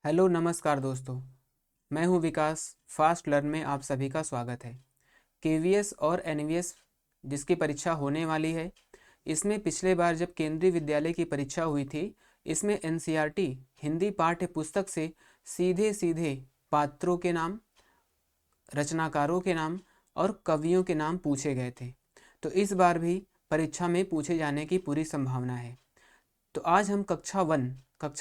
Hello नमस्कार दोस्तों। मैं हूं विकास। फास्ट लर्न में आप सभी का स्वागत है। केवीएस और एनवीएस जिसकी परीक्षा होने वाली है, इसमें पिछले बार जब केंद्रीय विद्यालय की परीक्षा हुई थी, इसमें एनसीईआरटी हिंदी पाठ्य पुस्तक से सीधे सीधे पात्रों के नाम, रचनाकारों के नाम और कवियों के नाम पूछे गए थे। तो इस बार भी परीक्षा में पूछे जाने की पूरी संभावना है। तो आज हम कक्षा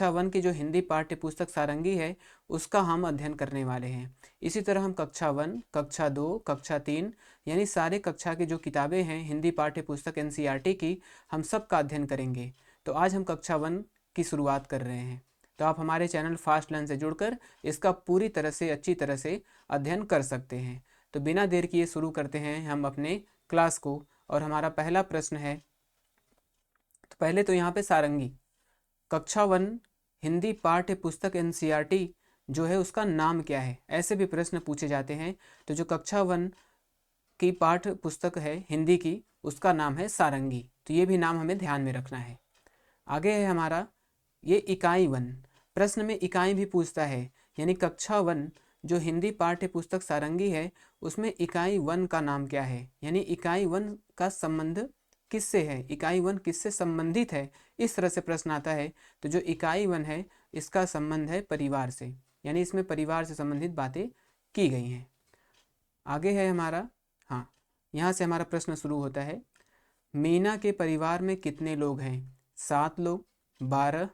वन की जो हिंदी पाठ्य पुस्तक सारंगी है, उसका हम अध्ययन करने वाले हैं। इसी तरह हम कक्षा वन, कक्षा दो, कक्षा तीन यानी सारे कक्षा की जो किताबें हैं हिंदी पाठ्य पुस्तक एनसीईआरटी की, हम सब का अध्ययन करेंगे। तो आज हम कक्षा वन की शुरुआत कर रहे हैं। तो आप हमारे चैनल फास्ट लर्न से जुड़कर इसका पूरी तरह से अच्छी तरह से अध्ययन कर सकते हैं। तो बिना देर किए शुरू करते हैं हम अपने क्लास को। और हमारा पहला प्रश्न है, तो पहले तो यहाँ पे सारंगी कक्षा वन हिंदी पाठ्य पुस्तक एनसीईआरटी जो है उसका नाम क्या है, ऐसे भी प्रश्न पूछे जाते हैं। तो जो कक्षा वन की पाठ्य पुस्तक है हिंदी की, उसका नाम है सारंगी। तो ये भी नाम हमें ध्यान में रखना है। आगे है हमारा ये इकाई वन। प्रश्न में इकाई भी पूछता है, यानी कक्षा वन जो हिंदी पाठ्य पुस्तक सारंगी है, उसमें इकाई वन का नाम क्या है, यानी इकाई वन का संबंध किससे है, इकाई वन किससे संबंधित है, इस तरह से प्रश्न आता है। तो जो इकाई वन है इसका संबंध है परिवार से, यानी इसमें परिवार से संबंधित बातें की गई हैं। आगे है हमारा, हाँ, यहाँ से हमारा प्रश्न शुरू होता है। मीना के परिवार में कितने लोग हैं? 7 लोग, 12,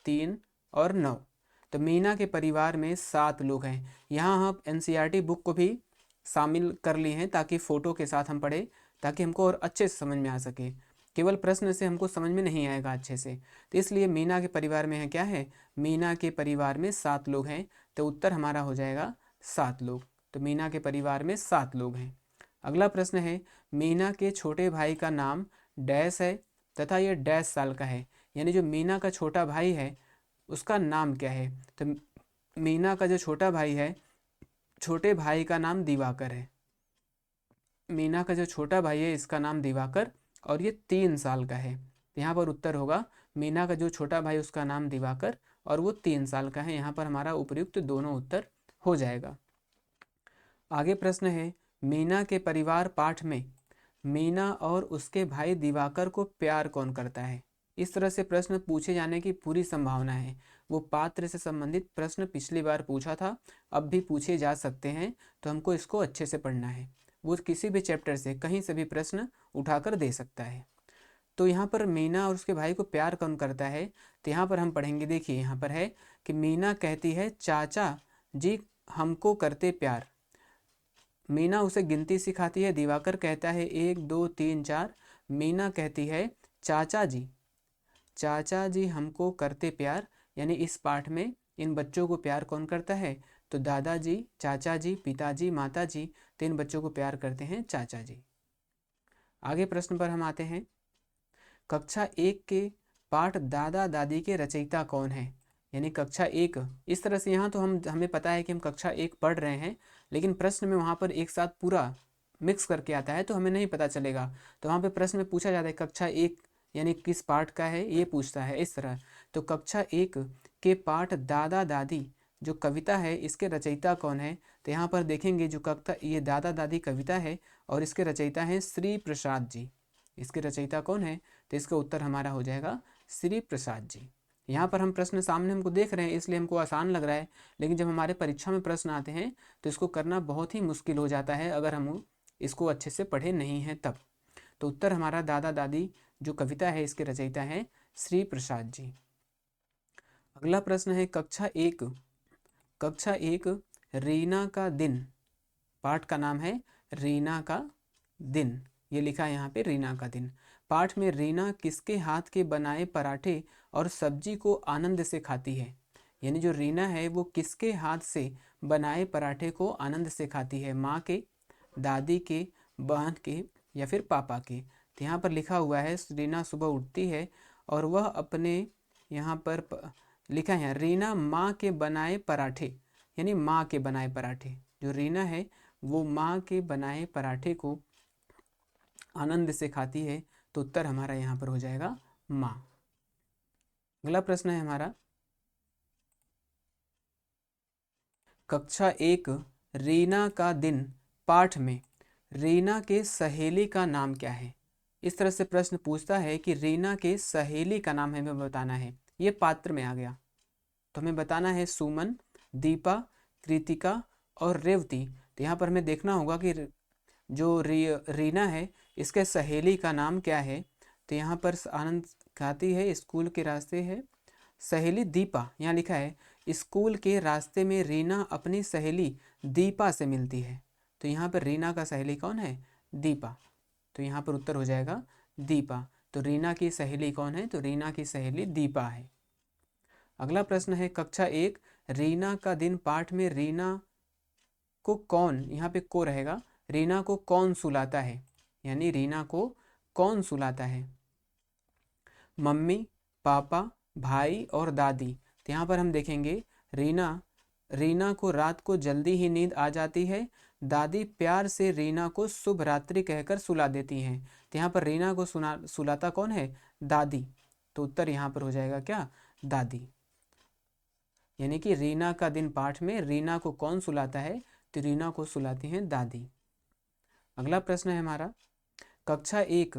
3 और 9। तो मीना के परिवार में 7 लोग हैं। यहाँ हम एनसीईआरटी बुक को भी शामिल कर लिए हैं ताकि फ़ोटो के साथ हम पढ़ें, ताकि हमको और अच्छे से समझ में आ सके। केवल प्रश्न से हमको समझ में नहीं आएगा अच्छे से, तो इसलिए मीना के परिवार में है क्या है, मीना के परिवार में 7 लोग हैं। तो उत्तर हमारा हो जाएगा 7 लोग। तो मीना के परिवार में 7 लोग हैं। अगला प्रश्न है, मीना के छोटे भाई का नाम डैश है तथा यह डैश साल का है, यानी जो मीना का छोटा भाई है उसका नाम क्या है। तो मीना का जो छोटा भाई है, छोटे भाई का नाम दिवाकर है। मीना का जो छोटा भाई है इसका नाम दिवाकर और ये 3 साल का है। तो यहाँ पर उत्तर होगा मीना का जो छोटा भाई उसका नाम दिवाकर और वो 3 साल का है। यहाँ पर हमारा उपयुक्त दोनों उत्तर हो जाएगा। आगे प्रश्न है, मीना के परिवार पाठ में मीना और उसके भाई दिवाकर को प्यार कौन करता है। इस तरह से प्रश्न पूछे जाने की पूरी संभावना है। वो पात्र से संबंधित प्रश्न पिछली बार पूछा था, अब भी पूछे जा सकते हैं। तो हमको इसको अच्छे से पढ़ना है। वो किसी भी चैप्टर से कहीं से भी प्रश्न उठाकर दे सकता है। तो यहाँ पर मीना और उसके भाई को प्यार कौन करता है, तो यहाँ पर हम पढ़ेंगे। देखिए यहाँ पर है कि मीना कहती है चाचा जी हमको करते प्यार। मीना उसे गिनती सिखाती है। दिवाकर कहता है 1 2 3 4। मीना कहती है चाचा जी हमको करते प्यार, यानी इस पाठ में इन बच्चों को प्यार कौन करता है, तो दादाजी, चाचा जी, पिताजी, माता जी, तो इन बच्चों को प्यार करते हैं चाचा जी। आगे प्रश्न पर हम आते हैं। कक्षा 1 के पाठ दादा दादी के रचयिता कौन है, यानी कक्षा 1। इस तरह से यहाँ तो हमें पता है कि हम कक्षा 1 पढ़ रहे हैं, लेकिन प्रश्न में वहाँ पर एक साथ पूरा मिक्स करके आता है तो हमें नहीं पता चलेगा। तो वहाँ पे प्रश्न में पूछा जाता है कक्षा 1 यानी किस पाठ का है, ये पूछता है इस तरह। तो कक्षा 1 के पाठ दादा दादी जो कविता है इसके रचयिता कौन है, तो यहाँ पर देखेंगे जो कविता, ये दादा दादी कविता है और इसके रचयिता हैं श्री प्रसाद जी। इसके रचयिता कौन है, तो इसका उत्तर हमारा हो जाएगा श्री प्रसाद जी। यहाँ पर हम प्रश्न सामने हमको देख रहे हैं इसलिए हमको आसान लग रहा है, लेकिन जब हमारे परीक्षा में प्रश्न आते हैं तो इसको करना बहुत ही मुश्किल हो जाता है अगर हम इसको अच्छे से पढ़े नहीं हैं तब। तो उत्तर हमारा दादा दादी जो कविता है इसके रचयिता हैं श्री प्रसाद जी। अगला प्रश्न है कक्षा 1 रीना का दिन। पाठ का नाम है रीना का दिन, ये लिखा है यहाँ पे रीना का दिन। पाठ में रीना किसके हाथ के बनाए पराठे और सब्जी को आनंद से खाती है, यानी जो रीना है वो किसके हाथ से बनाए पराठे को आनंद से खाती है, माँ के, दादी के, बहन के या फिर पापा के। तो यहाँ पर लिखा हुआ है रीना सुबह उठती है और वह अपने, यहाँ पर लिखा है रीना माँ के बनाए पराठे, यानी माँ के बनाए पराठे, जो रीना है वो माँ के बनाए पराठे को आनंद से खाती है। तो उत्तर हमारा यहाँ पर हो जाएगा माँ। अगला प्रश्न है हमारा, कक्षा 1 रीना का दिन पाठ में रीना के सहेली का नाम क्या है। इस तरह से प्रश्न पूछता है कि रीना के सहेली का नाम हमें बताना है। ये पात्र में आ गया तो हमें बताना है सुमन, दीपा, कृतिका और रेवती। तो यहाँ पर हमें देखना होगा कि जो रीना है इसके सहेली का नाम क्या है। तो यहाँ पर आनंद खाती है स्कूल के रास्ते है सहेली दीपा। यहाँ लिखा है स्कूल के रास्ते में रीना अपनी सहेली दीपा से मिलती है। तो यहाँ पर रीना का सहेली कौन है? दीपा। तो यहाँ पर उत्तर हो जाएगा दीपा। तो रीना की सहेली कौन है? तो रीना की सहेली दीपा है। अगला प्रश्न है कक्षा 1 रीना का दिन पाठ में रीना को कौन, यहाँ पे को रहेगा, रीना को कौन सुलाता है, यानी रीना को कौन सुलाता है? मम्मी, पापा, भाई और दादी। तो यहाँ पर हम देखेंगे रीना को रात को जल्दी ही नींद आ जाती है। दादी प्यार से रीना को शुभ रात्रि कहकर सुला देती हैं। तो यहाँ पर रीना को सुलाता कौन है? दादी। तो उत्तर यहाँ पर हो जाएगा क्या? दादी। यानी कि रीना का दिन पाठ में रीना को कौन सुलाता है? तो रीना को सुलाती हैं दादी। अगला प्रश्न है हमारा कक्षा 1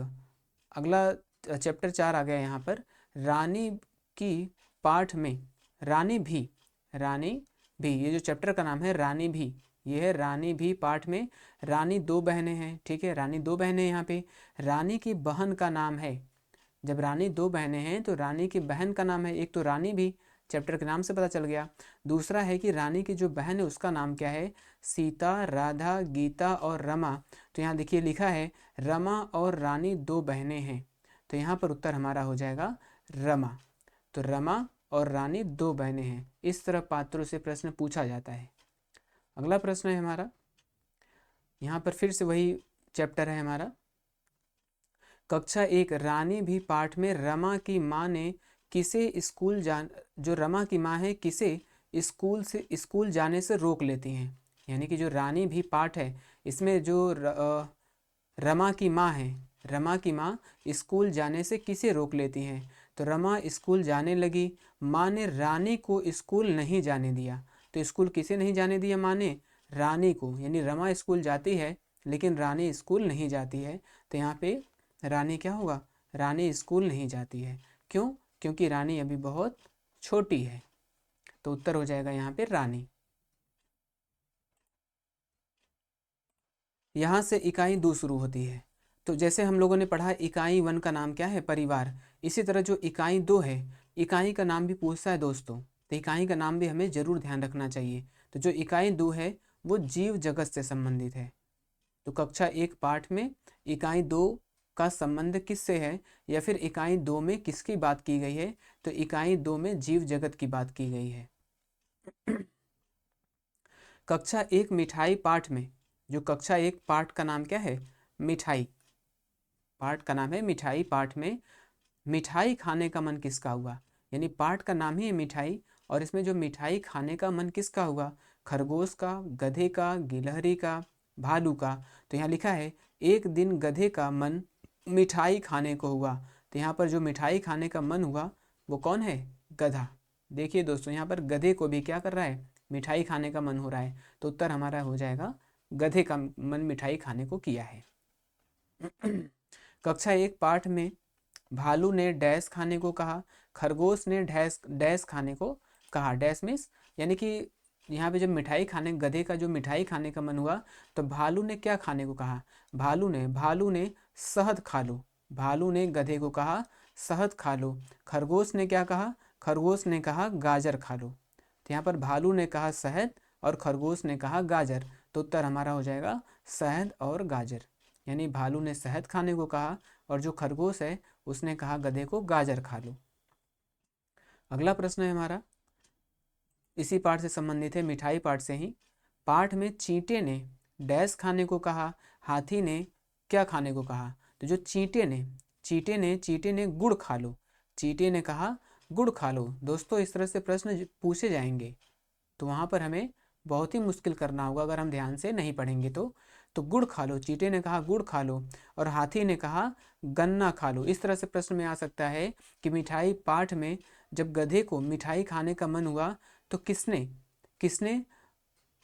अगला चैप्टर 4 आ गया यहाँ पर। रानी की पाठ में रानी भी ये जो चैप्टर का नाम है रानी भी, ये है रानी भी पाठ में। रानी 2 बहनें हैं, ठीक है, रानी 2 बहनें यहाँ पे। रानी की बहन का नाम है, जब रानी 2 बहनें हैं तो रानी की बहन का नाम है। एक तो रानी भी चैप्टर के नाम से पता चल गया। दूसरा है कि रानी की जो बहन है उसका नाम क्या है? सीता, राधा, गीता और रमा। तो यहाँ देखिए लिखा है रमा और रानी 2 बहनें हैं। तो यहाँ पर उत्तर हमारा हो जाएगा रमा। तो रमा और रानी 2 बहनें हैं। इस तरह पात्रों से प्रश्न पूछा जाता है। अगला प्रश्न है हमारा, यहाँ पर फिर से वही चैप्टर है हमारा। कक्षा 1 रानी भी पाठ में रमा की माँ ने किसे जो रमा की माँ है किसे स्कूल जाने से रोक लेती हैं। यानी कि जो रानी भी पाठ है इसमें जो रमा की माँ है, रमा की माँ स्कूल जाने से किसे रोक लेती हैं? तो रमा स्कूल जाने लगी, माँ ने रानी को स्कूल नहीं जाने दिया। तो स्कूल किसे नहीं जाने दिया? माँ ने रानी को, यानी रमा स्कूल जाती है लेकिन रानी स्कूल नहीं जाती है। तो यहाँ पे रानी क्या होगा? रानी स्कूल नहीं जाती है। क्यों? क्योंकि रानी अभी बहुत छोटी है। तो उत्तर हो जाएगा यहाँ पे रानी। यहाँ से इकाई 2 शुरू होती है। तो जैसे हम लोगों ने पढ़ा इकाई 1 का नाम क्या है? परिवार। इसी तरह जो इकाई 2 है, इकाई का नाम भी पूछता है दोस्तों। तो इकाई का नाम भी हमें जरूर ध्यान रखना चाहिए। तो जो इकाई 2 है वो जीव जगत से संबंधित है। तो कक्षा 1 पाठ में इकाई 2 का संबंध किससे है, या फिर इकाई 2 में किसकी बात की गई है? तो इकाई 2 में जीव जगत की बात की गई है। कक्षा 1 मिठाई पाठ में, जो कक्षा 1 पाठ का नाम क्या है? मिठाई। पाठ का नाम है मिठाई। पाठ में मिठाई खाने का मन किसका हुआ? यानी पाठ का नाम ही है मिठाई और इसमें जो मिठाई खाने का मन किसका हुआ? खरगोश का, गधे का, गिलहरी का, भालू का। तो यहाँ लिखा है एक दिन गधे का मन मिठाई खाने को हुआ। तो यहाँ पर जो मिठाई खाने का मन हुआ वो कौन है? गधा। देखिए दोस्तों यहाँ पर गधे को भी क्या कर रहा है? मिठाई खाने का मन हो रहा है। तो उत्तर हमारा हो जाएगा गधे का मन मिठाई खाने को किया है। कक्षा 1 पाठ में भालू ने डैश खाने को कहा, खरगोश ने डैश खाने को कहा। डैश मीन्स यानी कि यहाँ पे जब मिठाई खाने, गधे का जो मिठाई खाने का मन हुआ तो भालू ने क्या खाने को कहा? भालू ने शहद खा लो। भालू ने गधे को कहा शहद खा लो। खरगोश ने क्या कहा? खरगोश ने कहा गाजर खा लो। तो यहाँ पर भालू ने कहा शहद और खरगोश ने कहा गाजर। तो उत्तर हमारा हो जाएगा शहद और गाजर। यानी भालू ने शहद खाने को कहा और जो खरगोश है उसने कहा गधे को गाजर खा लो। अगला प्रश्न है हमारा, इसी पाठ से संबंधित है, मिठाई पाठ से ही। पाठ में चींटे ने डैश खाने को कहा, हाथी ने क्या खाने को कहा? तो जो चींटे ने गुड़ खा लो। चींटे ने कहा गुड़ खा लो। दोस्तों इस तरह से प्रश्न पूछे जाएंगे तो वहाँ पर हमें बहुत ही मुश्किल करना होगा अगर हम ध्यान से नहीं पढ़ेंगे तो गुड़ खा लो, चींटे ने कहा गुड़ खा लो और हाथी ने कहा गन्ना खा लो। इस तरह से प्रश्न में आ सकता है कि मिठाई पाठ में जब गधे को मिठाई खाने का मन हुआ तो किसने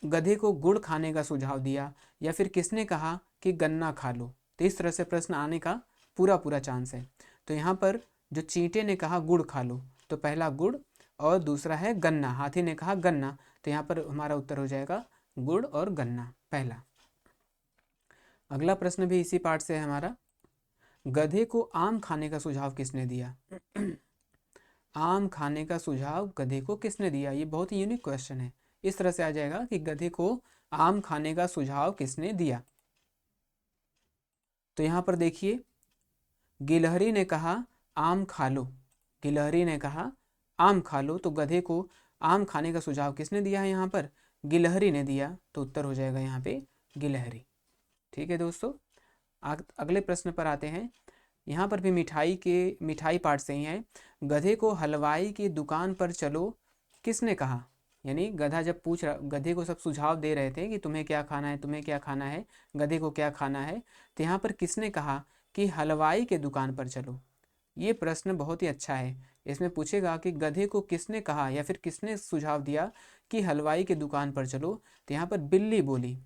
गधे को गुड़ खाने का सुझाव दिया, या फिर किसने कहा कि गन्ना खा लो। तो इस तरह से प्रश्न आने का पूरा पूरा चांस है। तो यहाँ पर जो चींटे ने कहा गुड़ खा लो, तो पहला गुड़ और दूसरा है गन्ना। हाथी ने कहा गन्ना, तो यहाँ पर हमारा उत्तर हो जाएगा गुड़ और गन्ना पहला। अगला प्रश्न भी इसी पाठ से है हमारा। गधे को आम खाने का सुझाव किसने दिया? आम खाने का सुझाव गधे को किसने दिया? ये बहुत ही यूनिक क्वेश्चन है। इस तरह से आ जाएगा कि गधे को आम खाने का सुझाव किसने दिया। तो यहाँ पर देखिए, गिलहरी ने कहा आम खा लो। गिलहरी ने कहा आम खा लो, तो गधे को आम खाने का सुझाव किसने दिया है? यहाँ पर गिलहरी ने दिया, तो उत्तर हो जाएगा यहाँ पे गिलहरी। ठीक है दोस्तों, अगले प्रश्न पर आते हैं। यहाँ पर भी मिठाई पाठ से ही है। गधे को हलवाई की दुकान पर चलो किसने कहा? यानी गधा जब पूछ रहा, गधे को सब सुझाव दे रहे थे कि तुम्हें क्या खाना है, तुम्हें क्या खाना है, गधे को क्या खाना है, तो यहाँ पर किसने कहा कि हलवाई के दुकान पर चलो। ये प्रश्न बहुत ही अच्छा है। इसमें पूछेगा कि गधे को किसने कहा या फिर किसने सुझाव दिया कि हलवाई के दुकान पर चलो, तो यहाँ पर बिल्ली बोली।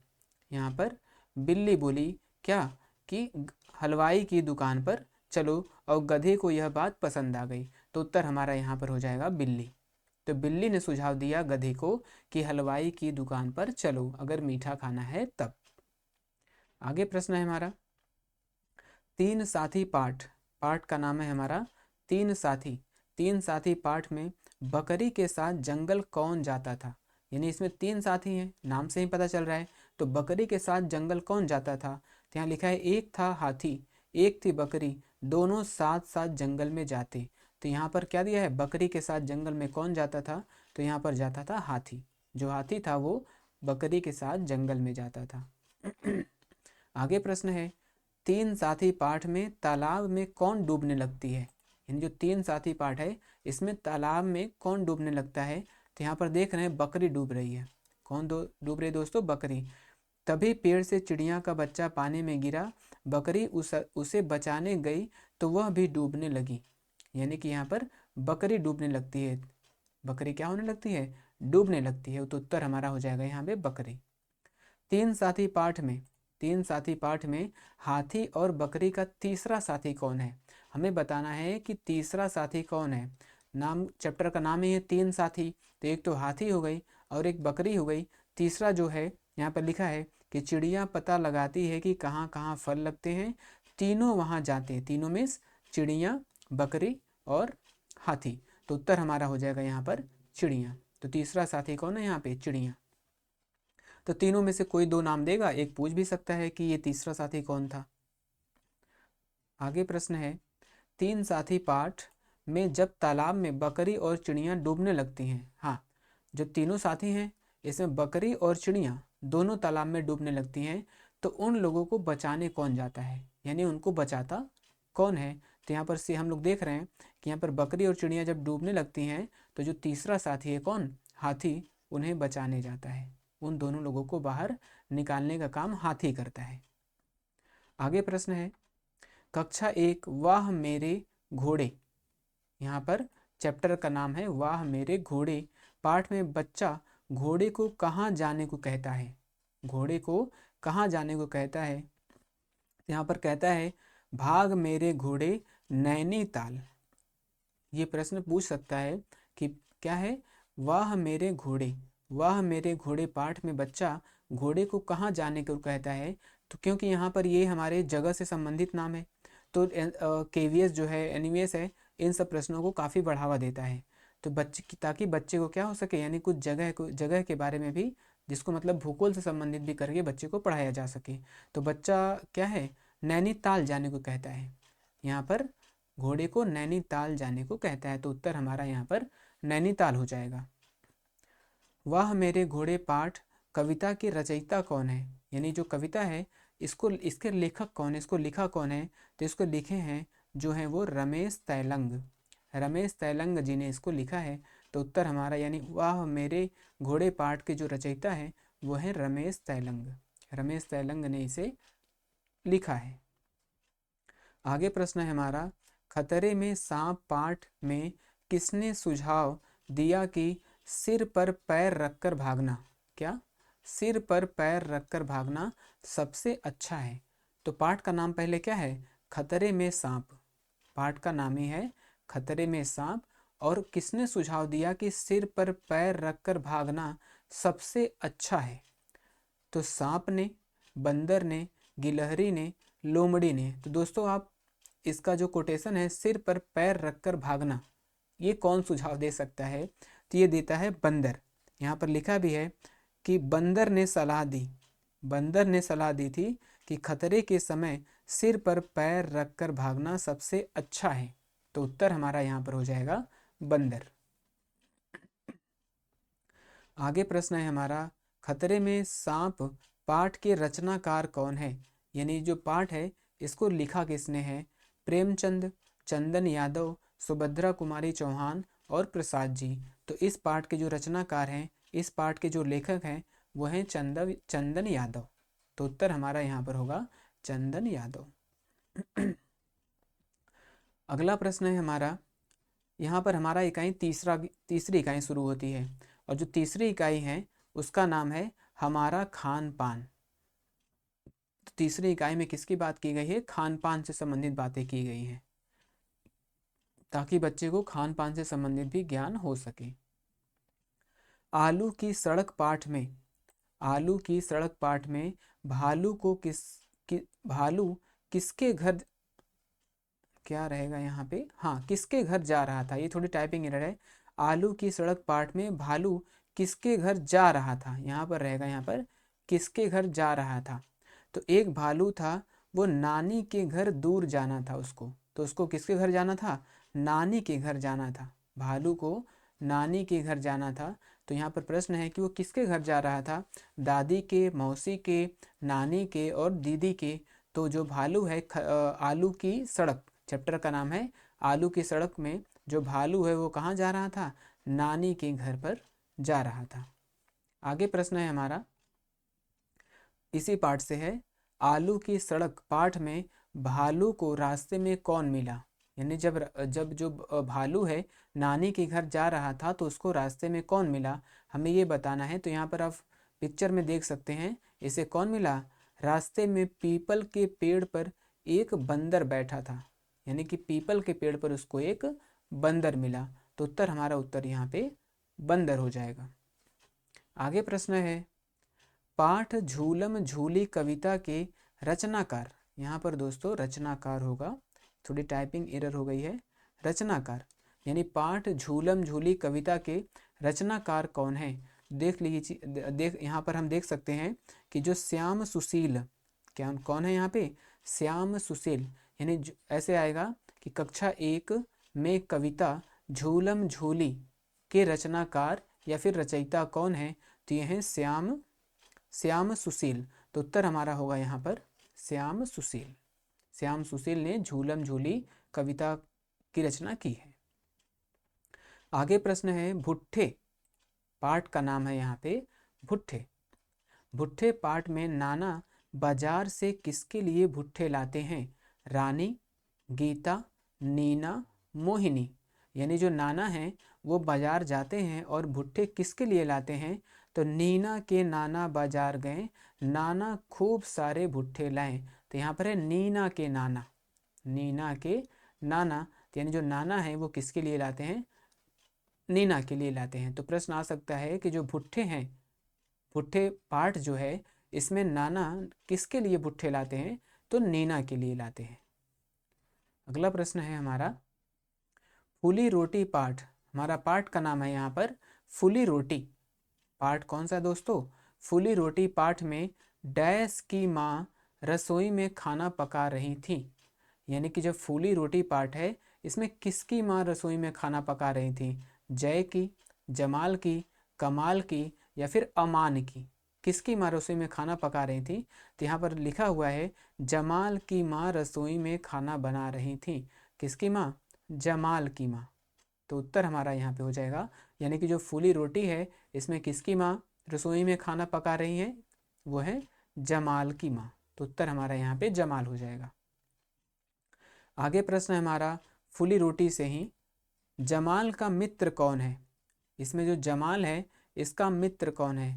यहाँ पर बिल्ली बोली क्या कि हलवाई की दुकान पर चलो, और गधे को यह बात पसंद आ गई, तो उत्तर हमारा यहाँ पर हो जाएगा बिल्ली। तो बिल्ली ने सुझाव दिया गधे को कि हलवाई की दुकान पर चलो अगर मीठा खाना है तब। आगे प्रश्न है हमारा तीन साथी पाठ। पाठ का नाम है हमारा तीन साथी। तीन साथी पाठ में बकरी के साथ जंगल कौन जाता था? यानी इसमें तीन साथी हैं, नाम से ही पता चल रहा है। तो बकरी के साथ जंगल कौन जाता था? तो यहाँ लिखा है एक था हाथी, एक थी बकरी, दोनों साथ साथ जंगल में जाते। तो यहाँ पर क्या दिया है? बकरी के साथ जंगल में कौन जाता था? तो यहाँ पर जाता था हाथी। जो हाथी था वो बकरी के साथ जंगल में जाता था। आगे प्रश्न है तीन साथी पाठ में तालाब में कौन डूबने लगती है? यानी जो तीन साथी पाठ है इसमें तालाब में कौन डूबने लगता है? तो यहाँ पर देख रहे हैं बकरी डूब रही है। कौन डूब रही दोस्तों? बकरी। तभी पेड़ से चिड़िया का बच्चा पानी में गिरा, बकरी उसे बचाने गई तो वह भी डूबने लगी। यानी कि यहाँ पर बकरी डूबने लगती है। बकरी क्या होने लगती है? डूबने लगती है। तो उत्तर हमारा हो जाएगा यहाँ पे बकरी। तीन साथी पाठ में, तीन साथी पाठ में हाथी और बकरी का तीसरा साथी कौन है? हमें बताना है कि तीसरा साथी कौन है। नाम, चैप्टर का नाम ही है तीन साथी, तो एक तो हाथी हो गई और एक बकरी हो गई। तीसरा जो है यहाँ पर लिखा है कि चिड़िया पता लगाती है कि कहाँ कहाँ फल लगते हैं, तीनों वहाँ जाते हैं। तीनों में चिड़िया, बकरी और हाथी। तो उत्तर हमारा हो जाएगा यहाँ पर चिड़िया। तो तीसरा साथी कौन है यहाँ पे? चिड़िया। तो तीनों में से कोई दो नाम देगा, एक पूछ भी सकता है कि ये तीसरा साथी कौन था। आगे प्रश्न है तीन साथी पाठ में जब तालाब में बकरी और चिड़िया डूबने लगती हैं। हाँ, जो तीनों साथी हैं इसमें बकरी और चिड़िया दोनों तालाब में डूबने लगती हैं, तो उन लोगों को बचाने कौन जाता है? यानी उनको बचाता कौन है? तो यहाँ पर से हम लोग देख रहे हैं कि यहाँ पर बकरी और चिड़िया जब डूबने लगती हैं तो जो तीसरा साथी है कौन? हाथी, उन्हें बचाने जाता है। उन दोनों लोगों को बाहर निकालने का काम हाथी करता है। आगे प्रश्न है कक्षा एक वाह मेरे घोड़े। यहाँ पर चैप्टर का नाम है वाह मेरे घोड़े। पाठ में बच्चा घोड़े को कहाँ जाने को कहता है? घोड़े को कहाँ जाने को कहता है? यहाँ पर कहता है भाग मेरे घोड़े नैनीताल। ये प्रश्न पूछ सकता है कि क्या है? वाह मेरे घोड़े, वाह मेरे घोड़े पाठ में बच्चा घोड़े को कहाँ जाने को कहता है? तो क्योंकि यहाँ पर ये हमारे जगह से संबंधित नाम है, तो केवीएस जो है, एनवीएस है, इन सब प्रश्नों को काफ़ी बढ़ावा देता है। तो ताकि बच्चे को क्या हो सके, यानी कुछ जगह के बारे में भी, जिसको मतलब भूगोल से संबंधित भी करके बच्चे को पढ़ाया जा सके। तो बच्चा क्या है? नैनीताल जाने को कहता है। यहाँ पर घोड़े को नैनीताल जाने को कहता है। तो उत्तर हमारा यहाँ पर नैनीताल हो जाएगा। वाह मेरे घोड़े पाठ कविता के रचयिता कौन है? यानी जो कविता है इसके लेखक कौन है, इसको लिखा कौन है? तो इसको लिखे हैं जो है वो रमेश तैलंग। रमेश तैलंग जी ने इसको लिखा है। तो उत्तर हमारा यानी वाह मेरे घोड़े पाठ के जो रचयिता है वो है रमेश तैलंग। रमेश तैलंग ने इसे लिखा है। आगे प्रश्न है हमारा खतरे में सांप पाठ में किसने सुझाव दिया कि सिर पर पैर रखकर भागना? क्या? सिर पर पैर रखकर भागना सबसे अच्छा है। तो पाठ का नाम पहले क्या है? खतरे में सांप। पाठ का नाम ही है खतरे में सांप। और किसने सुझाव दिया कि सिर पर पैर रखकर भागना सबसे अच्छा है? तो सांप ने, बंदर ने, गिलहरी ने, लोमड़ी ने। तो दोस्तों आप इसका जो कोटेशन है सिर पर पैर रखकर भागना, ये कौन सुझाव दे सकता है? तो ये देता है बंदर। यहाँ पर लिखा भी है कि बंदर ने सलाह दी, बंदर ने सलाह दी थी कि खतरे के समय सिर पर पैर रखकर भागना सबसे अच्छा है। तो उत्तर हमारा यहाँ पर हो जाएगा बंदर। आगे प्रश्न है हमारा, खतरे में सांप पाठ के रचनाकार कौन है? यानी जो पाठ है इसको लिखा किसने है? प्रेमचंद, चंदन यादव, सुभद्रा कुमारी चौहान और प्रसाद जी। तो इस पाठ के जो रचनाकार हैं, इस पाठ के जो लेखक हैं वो हैं चंदन यादव। तो उत्तर हमारा यहाँ पर होगा चंदन यादव। अगला प्रश्न है हमारा, यहाँ पर हमारा इकाई तीसरी इकाई शुरू होती है और जो तीसरी इकाई है उसका नाम है हमारा खान पान। तो तीसरी इकाई में किसकी बात की गई है? खान पान से संबंधित बातें की गई हैं, ताकि बच्चे को खान पान से संबंधित भी ज्ञान हो सके। आलू की सड़क पाठ में, आलू की सड़क पाठ में भालू को भालू किसके घर, क्या रहेगा यहाँ पे? हाँ, किसके घर जा रहा था। ये थोड़ी टाइपिंग एरर है। आलू की सड़क पाठ में भालू किसके घर जा रहा था, यहाँ पर रहेगा, यहाँ पर किसके घर जा रहा था। तो एक भालू था, वो नानी के घर दूर जाना था उसको। तो उसको किसके घर जाना था? नानी के घर जाना था। भालू को नानी के घर जाना था। तो यहाँ पर प्रश्न है कि वो किसके घर जा रहा था? दादी के, मौसी के, नानी के और दीदी के। तो जो भालू है आलू की सड़क, चैप्टर का नाम है आलू की सड़क में जो भालू है वो कहाँ जा रहा था? नानी के घर पर जा रहा था। आगे प्रश्न है हमारा, इसी पाठ से है, आलू की सड़क पाठ में भालू को रास्ते में कौन मिला? यानी जब जब जो भालू है नानी के घर जा रहा था तो उसको रास्ते में कौन मिला, हमें ये बताना है। तो यहाँ पर आप पिक्चर में देख सकते हैं, इसे कौन मिला? रास्ते में पीपल के पेड़ पर एक बंदर बैठा था। यानी कि पीपल के पेड़ पर उसको एक बंदर मिला। तो उत्तर हमारा उत्तर यहाँ पे बंदर हो जाएगा। आगे प्रश्न है, पाठ झूलम झूली कविता के रचनाकार। यहाँ पर दोस्तों रचनाकार होगा, थोड़ी टाइपिंग एरर हो गई है। रचनाकार यानी पाठ झूलम झूली कविता के रचनाकार कौन है? देख लीजिए, यहाँ पर हम देख सकते हैं कि जो श्याम सुशील, क्या कौन है यहाँ पे? श्याम सुशील। यानी ऐसे आएगा कि कक्षा 1 में कविता झूलम झूली के रचनाकार या फिर रचयिता कौन है? तो ये हैं श्याम सुशील। तो उत्तर हमारा होगा यहाँ पर श्याम सुशील। श्याम सुशील ने झूलम झूली कविता की रचना की है। आगे प्रश्न है, भुट्टे पाठ का नाम है यहाँ पे भुट्टे। भुट्टे पाठ में नाना बाजार से किसके लिए भुट्टे लाते हैं? रानी, गीता, नीना, मोहिनी। यानी जो नाना है वो बाजार जाते हैं और भुट्टे किसके लिए लाते हैं? तो नीना के नाना बाजार गए, नाना खूब सारे भुट्टे लाए। तो यहाँ पर है नीना के नाना, नीना के नाना। तो यानी जो नाना है वो किसके लिए लाते हैं? नीना के लिए लाते हैं। तो प्रश्न आ सकता है कि जो भुट्टे हैं, भुट्टे पाठ जो है इसमें नाना किसके लिए भुट्टे लाते हैं? तो नीना के लिए लाते हैं। अगला प्रश्न है हमारा, फूली रोटी पाठ। हमारा पाठ का नाम है यहाँ पर फूली रोटी। पाठ कौन सा दोस्तों? फूली रोटी पाठ में डैश की माँ रसोई में खाना पका रही थी। यानी कि जब फूली रोटी पाठ है इसमें किसकी माँ रसोई में खाना पका रही थी? जय की, जमाल की, कमाल की या फिर अमान की? किसकी माँ रसोई में खाना पका रही थी? तो यहाँ पर लिखा हुआ है जमाल की माँ रसोई में खाना बना रही थी। किसकी माँ? जमाल की माँ। तो उत्तर हमारा यहाँ पे हो जाएगा, यानी कि जो फूली रोटी है इसमें किसकी माँ रसोई में खाना पका रही है? वो है जमाल की माँ। तो उत्तर हमारा यहाँ पे जमाल हो जाएगा। आगे प्रश्न है हमारा, फूली रोटी से ही जमाल का मित्र कौन है? इसमें जो जमाल है इसका मित्र कौन है?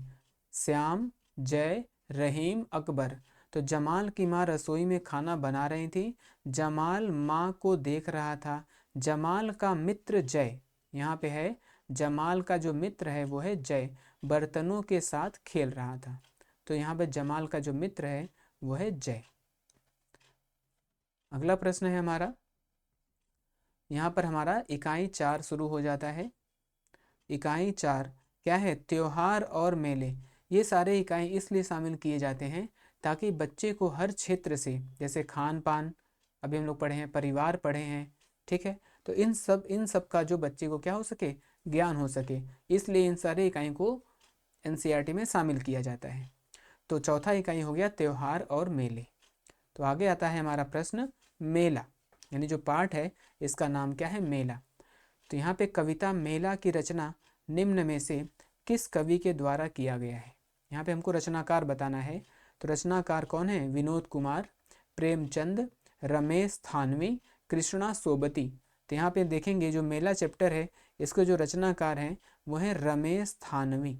श्याम, जय, रहीम, अकबर। तो जमाल की माँ रसोई में खाना बना रही थी। जमाल माँ को देख रहा था। जमाल का मित्र जय, यहाँ पे है जमाल का जो मित्र है वो है जय, बर्तनों के साथ खेल रहा था। तो यहाँ पे जमाल का जो मित्र है वो है जय। अगला प्रश्न है हमारा, यहाँ पर हमारा इकाई 4 शुरू हो जाता है। इकाई 4 क्या है? त्योहार और मेले। ये सारे इकाई इसलिए शामिल किए जाते हैं ताकि बच्चे को हर क्षेत्र से, जैसे खान पान अभी हम लोग पढ़े हैं, परिवार पढ़े हैं, ठीक है, तो इन सब का जो बच्चे को क्या हो सके, ज्ञान हो सके, इसलिए इन सारे इकाई को एनसीईआरटी में शामिल किया जाता है। तो चौथा इकाई हो गया त्योहार और मेले। तो आगे आता है हमारा प्रश्न मेला, यानी जो पाठ है इसका नाम क्या है? मेला। तो यहाँ पे कविता मेला की रचना निम्न में से किस कवि के द्वारा किया गया है? यहाँ पे हमको रचनाकार बताना है। तो रचनाकार कौन है? विनोद कुमार, प्रेमचंद, रमेश थानवी, कृष्णा सोबती। तो यहाँ पे देखेंगे जो मेला चैप्टर है इसके जो रचनाकार हैं वो है रमेश थानवी।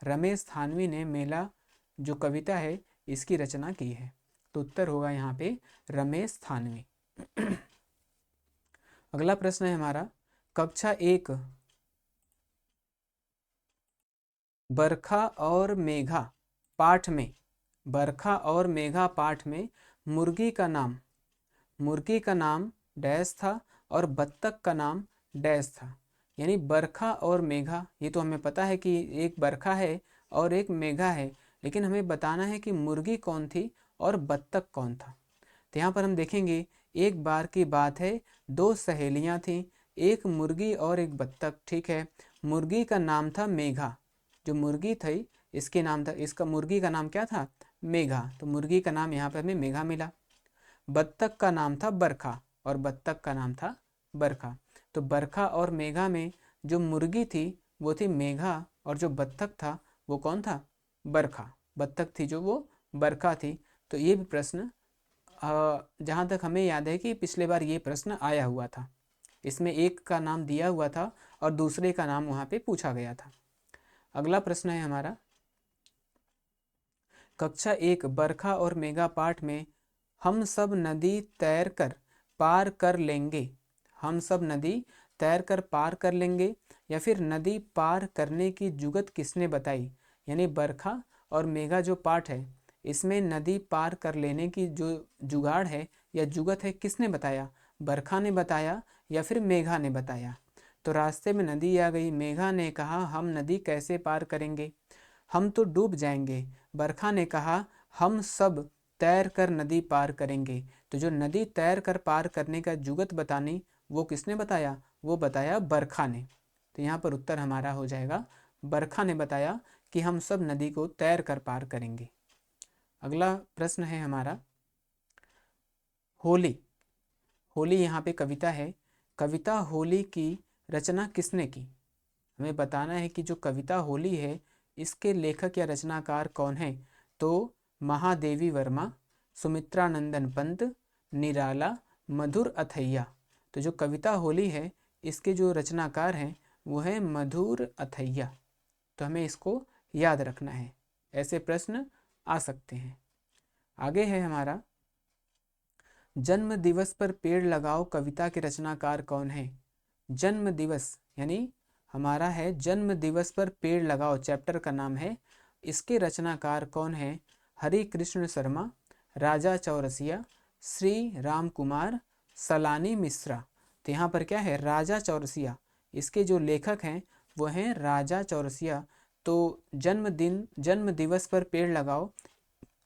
रमेश थानवी ने मेला जो कविता है इसकी रचना की है। तो उत्तर होगा यहाँ पे रमेश थानवी। अगला प्रश्न है हमारा, कक्षा 1 बरखा और मेघा पाठ में, बरखा और मेघा पाठ में मुर्गी का नाम डैश था और बत्तख का नाम डैश था। यानी बरखा और मेघा, ये तो हमें पता है कि एक बरखा है और एक मेघा है, लेकिन हमें बताना है कि मुर्गी कौन थी और बत्तख कौन था। तो यहाँ पर हम देखेंगे, एक बार की बात है, दो सहेलियाँ थीं, एक मुर्गी और एक बत्तख, ठीक है। मुर्गी का नाम था मेघा, जो मुर्गी थी इसके नाम था, इसका मुर्गी का नाम क्या था? मेघा। तो मुर्गी का नाम यहाँ पर हमें मेघा मिला। बत्तख का नाम था बरखा और बत्तख का नाम था बरखा। तो बरखा और मेघा में जो मुर्गी थी वो थी मेघा और जो बत्तख था वो कौन था? बरखा। बत्तख थी जो वो बरखा थी। तो ये भी प्रश्न जहाँ तक हमें याद है कि पिछले बार ये प्रश्न आया हुआ था, इसमें एक का नाम दिया हुआ था और दूसरे का नाम वहाँ पे पूछा गया था। अगला प्रश्न है हमारा, कक्षा 1 बरखा और मेघा पाठ में हम सब नदी तैर कर पार कर लेंगे, हम सब नदी तैर कर पार कर लेंगे, या फिर नदी पार करने की जुगत किसने बताई? यानी बरखा और मेघा जो पाठ है इसमें नदी पार कर लेने की जो जुगाड़ है या जुगत है किसने बताया? बरखा ने बताया या फिर मेघा ने बताया? तो रास्ते में नदी आ गई, मेघा ने कहा हम नदी कैसे पार करेंगे, हम तो डूब जाएंगे। बरखा ने कहा हम सब तैर कर नदी पार करेंगे। तो जो नदी तैर कर पार करने का जुगत बतानी वो किसने बताया? वो बताया बरखा ने। तो यहाँ पर उत्तर हमारा हो जाएगा बरखा ने बताया कि हम सब नदी को तैर कर पार करेंगे। अगला प्रश्न है हमारा, होली। होली यहाँ पे कविता है, कविता होली की रचना किसने की? हमें बताना है कि जो कविता होली है इसके लेखक या रचनाकार कौन है? तो महादेवी वर्मा, सुमित्रा नंदन पंत, निराला, मधुर अथैया। तो जो कविता होली है इसके जो रचनाकार हैं वो है मधुर अथैया। तो हमें इसको याद रखना है, ऐसे प्रश्न आ सकते हैं। आगे है हमारा, जन्म दिवस पर पेड़ लगाओ कविता के रचनाकार कौन है? जन्म दिवस यानी हमारा है जन्म दिवस पर पेड़ लगाओ, चैप्टर का नाम है, इसके रचनाकार कौन है? हरि कृष्ण शर्मा, राजा चौरसिया, श्री राम कुमार, सलानी मिश्रा। तो यहाँ पर क्या है? राजा चौरसिया, इसके जो लेखक हैं वो हैं राजा चौरसिया। तो जन्म दिवस पर पेड़ लगाओ,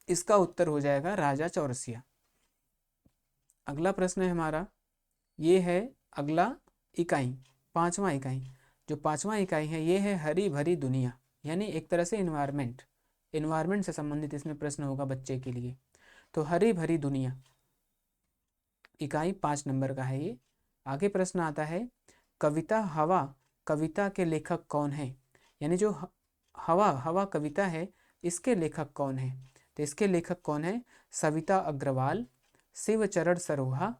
इसका उत्तर हो जाएगा राजा चौरसिया। अगला प्रश्न है हमारा, ये है अगला इकाई, पांचवा इकाई। जो पांचवा इकाई है ये है हरी भरी दुनिया, यानी एक तरह से इन्वायरमेंट से संबंधित इसमें प्रश्न होगा बच्चे के लिए। तो हरी भरी दुनिया इकाई 5 नंबर का है ये। आगे प्रश्न आता है, कविता हवा कविता के लेखक कौन है? यानी जो हवा हवा कविता है इसके लेखक कौन है? तो इसके लेखक कौन है? सविता अग्रवाल, शिवचरण सरोहा,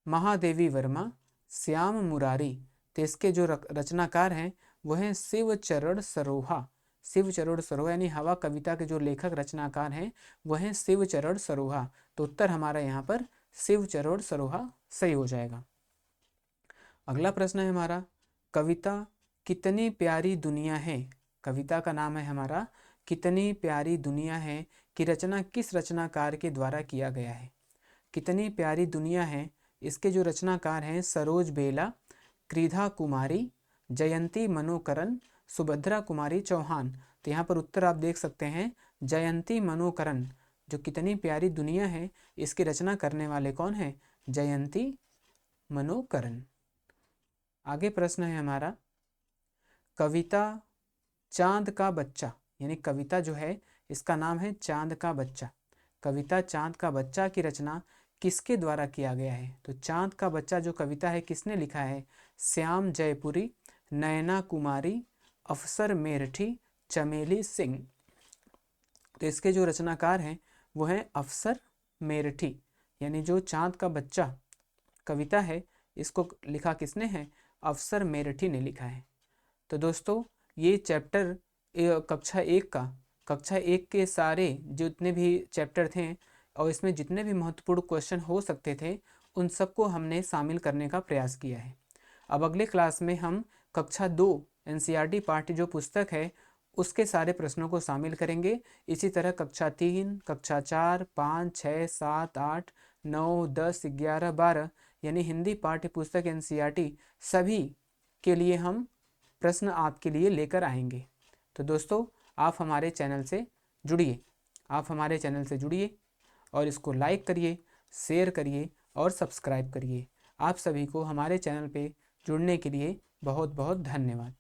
महादेवी वर्मा, श्याम मुरारी। तो इसके जो रचनाकार हैं वो हैं शिवचरण सरोहा। शिवचरण सरोहा, यानी हवा कविता के जो लेखक रचनाकार हैं वह हैं शिवचरण सरोहा। तो उत्तर हमारा यहाँ पर शिवचरण सरोहा सही हो जाएगा। अगला प्रश्न है हमारा, कविता कितनी प्यारी दुनिया है, कविता का नाम है हमारा कितनी प्यारी दुनिया है, की रचना किस रचनाकार के द्वारा किया गया है। कितनी प्यारी दुनिया है, इसके जो रचनाकार हैं सरोज बेला, क्रीधा कुमारी, जयंती मनोकरण, सुभद्रा कुमारी चौहान। तो यहाँ पर उत्तर आप देख सकते हैं जयंती मनोकरण। जो कितनी प्यारी दुनिया है इसकी रचना करने वाले कौन है, जयंती मनोकरण। आगे प्रश्न है हमारा, कविता चांद का बच्चा, यानी कविता जो है इसका नाम है चांद का बच्चा। कविता चांद का बच्चा की रचना किसके द्वारा किया गया है। तो चांद का बच्चा जो कविता है किसने लिखा है, श्याम जयपुरी, नयना कुमारी, अफसर मेरठी, चमेली सिंह। तो इसके जो रचनाकार हैं वो हैं अफसर मेरठी, यानी जो चांद का बच्चा कविता है इसको लिखा किसने है, अफसर मेरठी ने लिखा है। तो दोस्तों ये चैप्टर कक्षा एक के सारे जितने भी चैप्टर थे और इसमें जितने भी महत्वपूर्ण क्वेश्चन हो सकते थे उन सबको हमने शामिल करने का प्रयास किया है। अब अगले क्लास में हम कक्षा 2 एनसीईआरटी पाठ्य जो पुस्तक है उसके सारे प्रश्नों को शामिल करेंगे। इसी तरह कक्षा 3, कक्षा 4, 5, 6, 7, 8, 9, 10, 11, 12 यानी हिंदी पाठ्य पुस्तक एनसीईआरटी सभी के लिए हम प्रश्न आपके लिए लेकर आएंगे। तो दोस्तों आप हमारे चैनल से जुड़िए और इसको लाइक करिए, शेयर करिए और सब्सक्राइब करिए। आप सभी को हमारे चैनल पे जुड़ने के लिए बहुत बहुत धन्यवाद।